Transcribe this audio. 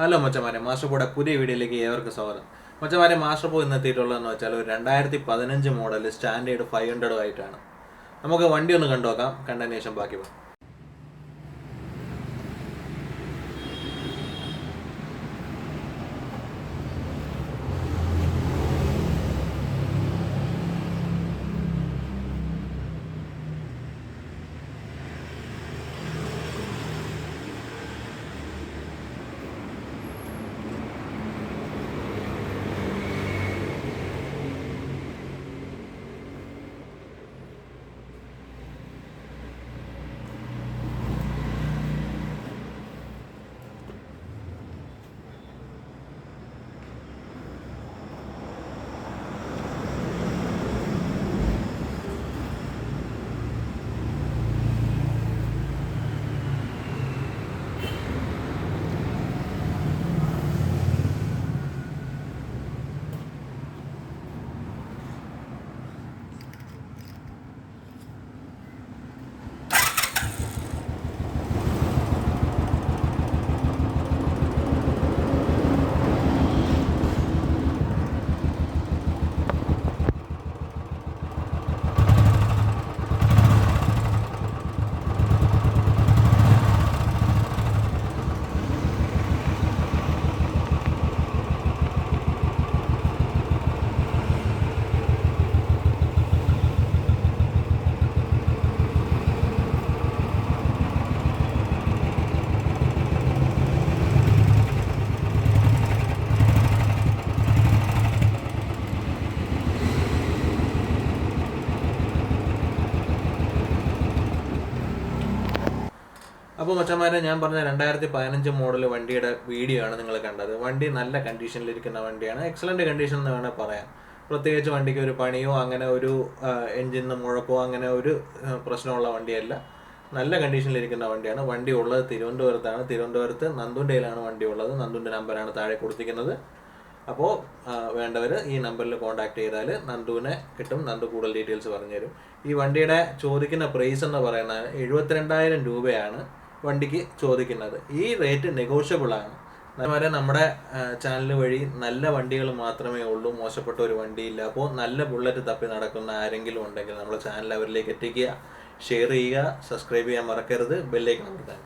Hello മച്ചമാരെ, master പോയുടെ പുതിയ വീഡിയോയിലേക്ക് ഏവർക്ക് സ്വാഗതം. മച്ചമാരെ, മാസ്റ്റർ പോ ഇന്ന് എത്തിയിട്ടുള്ളതെന്ന് വെച്ചാൽ ഒരു 2015 മോഡൽ സ്റ്റാൻഡേർഡ് 500 ആയിട്ടാണ്. നമുക്ക് വണ്ടി ഒന്ന് കണ്ടുനോക്കാം, കണ്ടതിന് ശേഷം ബാക്കി പോകാം. അപ്പോൾ മച്ചന്മാരെ, ഞാൻ പറഞ്ഞ 2015 മോഡൽ വണ്ടിയുടെ വീഡിയോ ആണ് നിങ്ങൾ കണ്ടത്. വണ്ടി നല്ല കണ്ടീഷനിലിരിക്കുന്ന വണ്ടിയാണ്, എക്സലന്റ് കണ്ടീഷൻ എന്ന് വേണേൽ പറയാം. പ്രത്യേകിച്ച് വണ്ടിക്ക് ഒരു പണിയോ അങ്ങനെ ഒരു എൻജിന് മുഴക്കോ അങ്ങനെ ഒരു പ്രശ്നമുള്ള വണ്ടിയല്ല. നല്ല കണ്ടീഷനിലിരിക്കുന്ന വണ്ടിയാണ്. വണ്ടി ഉള്ളത് തിരുവനന്തപുരത്താണ്. തിരുവനന്തപുരത്ത് നന്ദുണ്ടയിലാണ് വണ്ടി ഉള്ളത്. നന്ദുൻ്റെ നമ്പറാണ് താഴെ കൊടുത്തിരിക്കുന്നത്. അപ്പോൾ വേണ്ടവർ ഈ നമ്പറിൽ കോൺടാക്ട് ചെയ്താൽ നന്ദുവിനെ കിട്ടും. നന്ദു കൂടുതൽ ഡീറ്റെയിൽസ് പറഞ്ഞുതരും. ഈ വണ്ടിയുടെ ചോദിക്കുന്ന പ്രൈസ് എന്ന് പറയുന്നത് 72,000 രൂപയാണ് വണ്ടിക്ക് ചോദിക്കുന്നത്. ഈ റേറ്റ് നെഗോഷ്യബിൾ ആണ്. അതുപോലെ നമ്മുടെ ചാനൽ വഴി നല്ല വണ്ടികൾ മാത്രമേ ഉള്ളൂ, മോശപ്പെട്ട ഒരു വണ്ടിയില്ല. അപ്പോൾ നല്ല ബുള്ളറ്റ് തപ്പി നടക്കുന്ന ആരെങ്കിലും ഉണ്ടെങ്കിൽ നമ്മുടെ ചാനൽ അവരിലേക്ക് എത്തിക്കുക, ഷെയർ ചെയ്യുക, സബ്സ്ക്രൈബ് ചെയ്യാൻ മറക്കരുത്, ബെല്ലൈക്കൺ അമർത്താൻ.